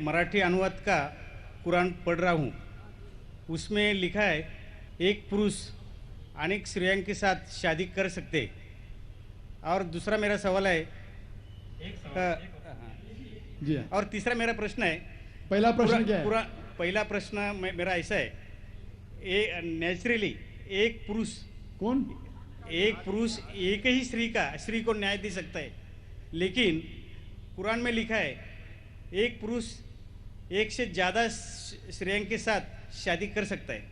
मराठी अनुवाद का कुरान पढ़ रहा हूँ। उसमें लिखा है एक पुरुष अनेक स्त्रियों के साथ शादी कर सकते। और दूसरा मेरा सवाल है जी हाँ। और तीसरा मेरा प्रश्न है, पहला प्रश्न क्या है? पहला प्रश्न मेरा ऐसा है, नेचुरली एक पुरुष कौन? एक पुरुष एक ही स्त्री को न्याय दे सकता है, लेकिन कुरान में लिखा है एक पुरुष एक से ज्यादा स्त्रियों के साथ शादी कर सकता है।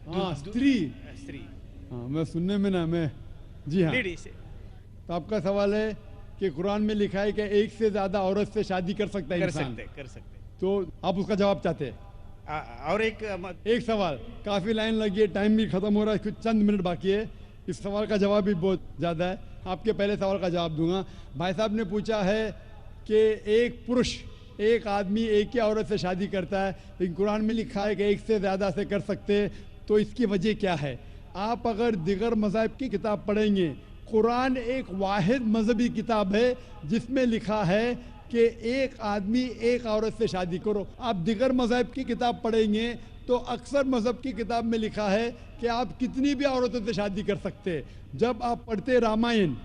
हाँ, स्त्री। हाँ, मैं सुनने में ना मैं जी हाँ। तो आपका सवाल है कि कुरान में लिखा है कि एक से ज्यादा औरत से शादी कर सकता है इंसान। कर सकते। तो आप उसका जवाब चाहते हैं? और एक सवाल, काफी लाइन लगी है, टाइम भी खत्म हो रहा है, कुछ चंद मिनट बाकी है। इस सवाल का जवाब भी बहुत ज्यादा है, आपके पहले सवाल का जवाब दूंगा। भाई साहब ने पूछा है कि एक पुरुष एक आदमी एक ही औरत से शादी करता है, लेकिन कुरान में लिखा है कि एक से ज्यादा से कर सकते, तो इसकी वजह क्या है? आप अगर दिगर मज़हब की किताब पढ़ेंगे, कुरान एक वाहिद मजहबी किताब है जिसमें लिखा है कि एक आदमी एक औरत से शादी करो। आप दिगर मज़हब की किताब पढ़ेंगे तो अक्सर मज़हब की किताब में लिखा है कि आप कितनी भी औरतों से शादी कर सकते। जब आप पढ़ते रामायण,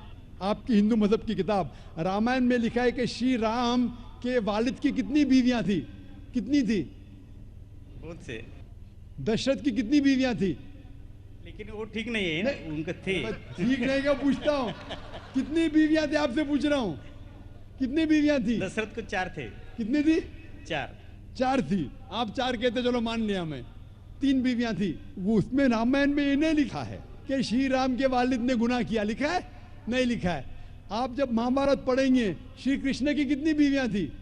आपकी हिंदू मज़हब की किताब, रामायण में लिखा है कि श्री राम के वालिद की कितनी बीवियां थी? कितनी थी? बहुत से। दशरथ की कितनी बीवियां थी? लेकिन वो ठीक नहीं है ना, उनके थे। ठीक नहीं क्या पूछता हूँ? कितनी बीवियां थी आपसे पूछ रहा हूँ, कितनी बीवियां थी? दशरथ को 4 थे। कितनी थी? 4 थी। आप 4 कहते, चलो मान लिया मैं। 3 बीवियां थी। वो उसमें रामायण में इन्हें लिखा है कि श्री राम के वालिद ने गुनाह किया, लिखा है? नहीं लिखा है। आप जब महाभारत पढ़ेंगे, श्री कृष्ण की कितनी बीवियां थी?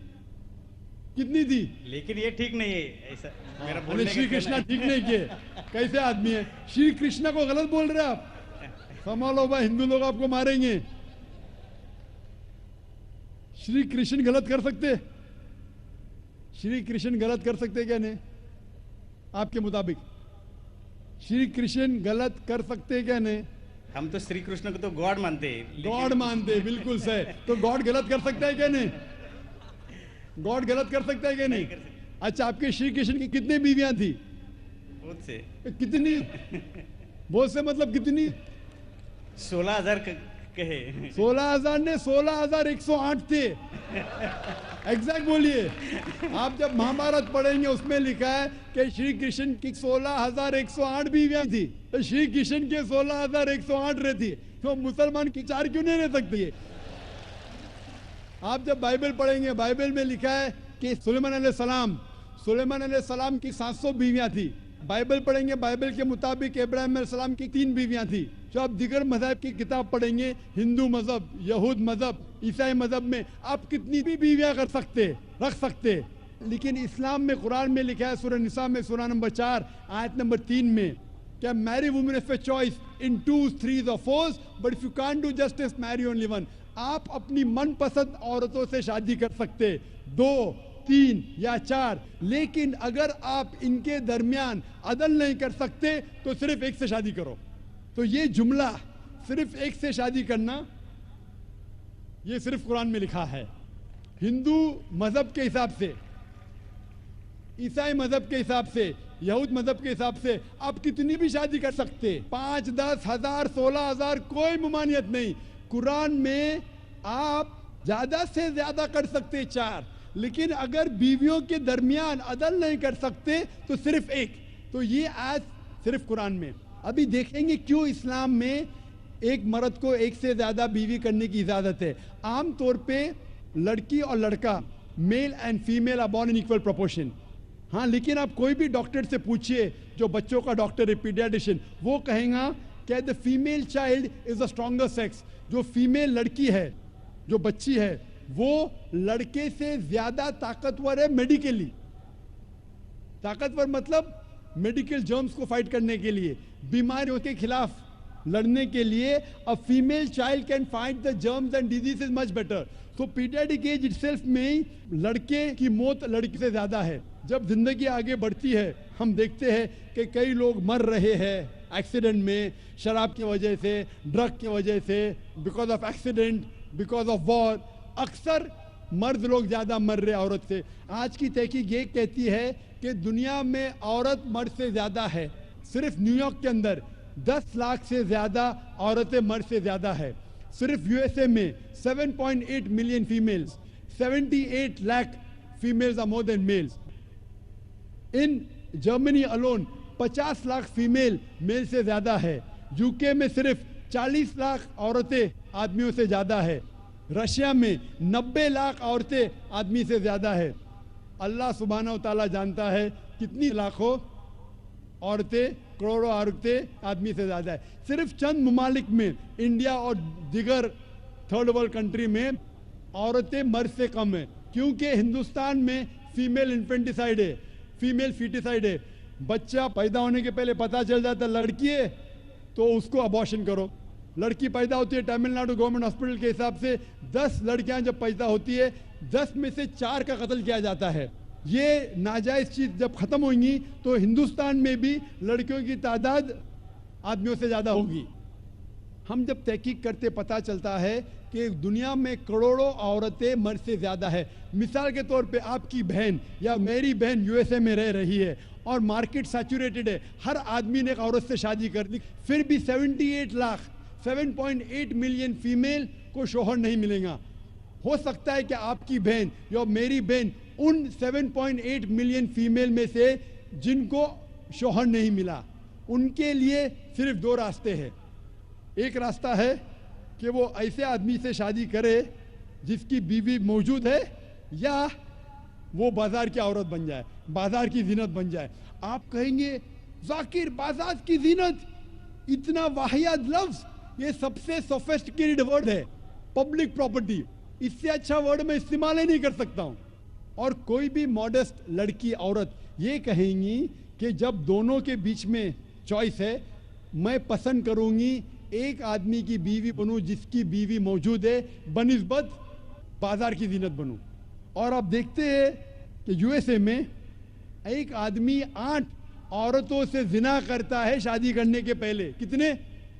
कितनी थी? लेकिन ये ठीक नहीं है ऐसा मेरा बोलने श्री कृष्ण ठीक नहीं किए, कैसे आदमी है? श्री कृष्ण को गलत बोल रहे आप, संभालो भाई, हिंदू लोग आपको मारेंगे। श्री कृष्ण गलत कर सकते? श्री कृष्ण गलत कर सकते क्या? नहीं, आपके मुताबिक श्री कृष्ण गलत कर सकते क्या? नहीं, हम तो श्री कृष्ण को तो गॉड मानते हैं। गॉड मानते, बिल्कुल सही। तो गॉड गलत कर सकता है क्या? नहीं, गॉड गलत कर सकता है क्या? नहीं। अच्छा, आपके श्री कृष्ण की कितनी बीवियां थी? बहुत से। कितनी? बहुत से मतलब कितनी? 16,000 कहे। 16,000 ने 16,108 थे। एग्जैक्ट बोलिए। आप जब महाभारत पढ़ेंगे उसमें लिखा है कि श्री कृष्ण की 16,108 बीवियां थी, तो श्री कृष्ण के 16,108 रहती, तो मुसलमान की 4 क्यों नहीं रह सकती है? आप जब बाइबल पढ़ेंगे, बाइबल में लिखा है कि सुलेमान अलैहिस्सलाम की 700 बीवियां थी। बाइबल पढ़ेंगे, बाइबल के मुताबिक इब्राहिम अलैहिस्सलाम की 3 बीवियां थी। जो आप दिगर मज़हब की किताब पढ़ेंगे, हिंदू मज़हब, यहूद मज़हब, ईसाई मज़हब में आप कितनी भी बीवियां कर सकते, रख सकते। लेकिन इस्लाम में, कुरान में लिखा है सूरह निसा में सूरह नंबर 4 आयत नंबर 3 में, क्या marry women if a choice in 2, 3 or 4, but if you can't do justice marry only one. आप अपनी मनपसंद औरतों से शादी कर सकते, 2, 3 या 4, लेकिन अगर आप इनके दरमियान अदल नहीं कर सकते तो सिर्फ एक से शादी करो। तो ये जुमला सिर्फ एक से शादी करना, ये सिर्फ कुरान में लिखा है। हिंदू मजहब के हिसाब से, ईसाई मजहब के हिसाब से, यहूद मजहब के हिसाब से आप कितनी भी शादी कर सकते, 5, 10, 1000, 16,000, कोई ममानियत नहीं। कुरान में आप ज्यादा से ज्यादा कर सकते 4, लेकिन अगर बीवियों के दरमियान अदल नहीं कर सकते तो सिर्फ एक। तो ये आज सिर्फ कुरान में। अभी देखेंगे क्यों इस्लाम में एक मर्द को एक से ज्यादा बीवी करने की इजाजत है। आम तौर पे लड़की और लड़का, male and female are born in equal proportion. हाँ, लेकिन आप कोई भी डॉक्टर से पूछिए, जो बच्चों का डॉक्टर है, पीडियाट्रिशियन, वो कहेगा कि the female child is the stronger sex. जो फीमेल लड़की है, जो बच्ची है, वो लड़के से ज्यादा ताकतवर है मेडिकली। ताकतवर मतलब मेडिकल जर्म्स को फाइट करने के लिए, बीमारियों के खिलाफ लड़ने के लिए। A female child can fight the germs and disease much better. तो पीडियाट्रिक एज इटसेल्फ में लड़के की मौत लड़की से ज्यादा है। जब जिंदगी आगे बढ़ती है, हम देखते हैं कि कई लोग मर रहे हैं एक्सीडेंट में, शराब की वजह से, ड्रग की वजह से, because of accident, because of war. अक्सर मर्द लोग ज्यादा मर रहे औरत से। आज की तहकीक ये कहती है कि दुनिया में औरत मर्द से ज्यादा है। सिर्फ न्यूयॉर्क के अंदर 10 लाख से ज्यादा औरतें मर्द से ज्यादा है। सिर्फ यूएसए में 7.8 million females, 78 lakh females are more than males. In Germany alone 50 lakh female male से ज्यादा है। यूके में सिर्फ 40 लाख औरतें आदमियों से ज्यादा है। रशिया में 90 लाख औरतें आदमी से ज्यादा है। अल्लाह सुब्हानहू तआला जानता है कितनी लाखों औरतें, करोड़ों औरतें आदमी से ज्यादा है। सिर्फ चंद ममालिक में, इंडिया और दिगर थर्ड वर्ल्ड कंट्री में औरतें मर्द से कम है, क्योंकि हिंदुस्तान में फीमेल इन्फेंटिसाइड है, फीमेल फीटिसाइड है। बच्चा पैदा होने के पहले पता चल जाता लड़की है तो उसको अबॉर्शन करो। लड़की पैदा होती है, तमिलनाडु गवर्नमेंट हॉस्पिटल के हिसाब से 10 लड़कियां जब पैदा होती है 10 में से 4 का कत्ल किया जाता है। ये नाजायज चीज जब खत्म होंगी तो हिंदुस्तान में भी लड़कियों की तादाद आदमियों से ज्यादा होगी। हम जब तहकीक करते पता चलता है कि दुनिया में करोड़ों औरतें मर्द से ज्यादा है। मिसाल के तौर पे आपकी बहन या मेरी बहन यूएसए में रह रही है और मार्केट सैचुरेटेड है, हर आदमी ने एक औरत से शादी कर दी, फिर भी 78 लाख 7.8 मिलियन फीमेल को शोहर नहीं मिलेगा। हो सकता है कि आपकी बहन या मेरी बहन उन 7.8 मिलियन फीमेल में से जिनको शोहर नहीं मिला, उनके लिए सिर्फ 2 रास्ते हैं। एक रास्ता है कि वो ऐसे आदमी से शादी करे जिसकी बीवी मौजूद है, या वो बाजार की औरत बन जाए, बाजार की जीनत बन जाए। आप कहेंगे जाकिर बाजार की जीनत, इतना वाहियात लफ्ज, ये सबसे सोफिस्टिकेटेड वर्ड है, पब्लिक प्रॉपर्टी, इससे अच्छा वर्ड मैं इस्तेमाल ही नहीं कर सकता हूं। और कोई भी मॉडेस्ट लड़की औरत ये कहेंगी कि जब दोनों के बीच में चॉइस है, मैं पसंद करूंगी एक आदमी की बीवी बनूं जिसकी बीवी मौजूद है बनिस्बत बाजार की जीनत बनूं। और आप देखते हैं कि यूएसए में एक आदमी 8 औरतों से जिना करता है शादी करने के पहले। कितने?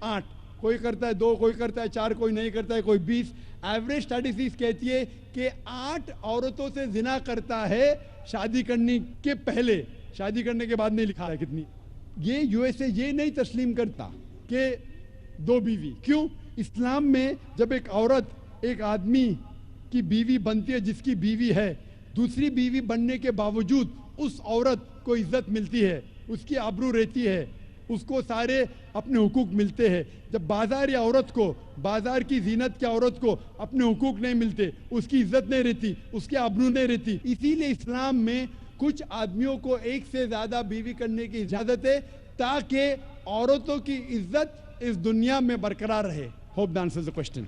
8। कोई करता है 2, कोई करता है 4, कोई नहीं करता है, कोई 20। एवरेज स्टैटिस्टिक्स कहती है कि 8 औरतों से जिना करता है शादी करने के पहले, शादी करने के बाद नहीं लिखा है कितनी। ये यूएसए ये नहीं तस्लीम करता कि 2 बीवी। क्यों? इस्लाम में जब एक औरत एक आदमी की बीवी बनती है जिसकी बीवी है, दूसरी बीवी बनने के बावजूद उस औरत को इज्जत मिलती है, उसकी आबरू रहती है, उसको सारे अपने हुकूक मिलते हैं। जब बाजारी औरत को, बाजार की जीनत की औरत को अपने हुकूक नहीं मिलते, उसकी इज्जत नहीं रहती, उसकी आबरू नहीं रहती। इसीलिए इस्लाम में कुछ आदमियों को एक से ज्यादा बीवी करने की इजाजत है ताकि औरतों की इज्जत इस दुनिया में बरकरार रहे। Hope that answers the question.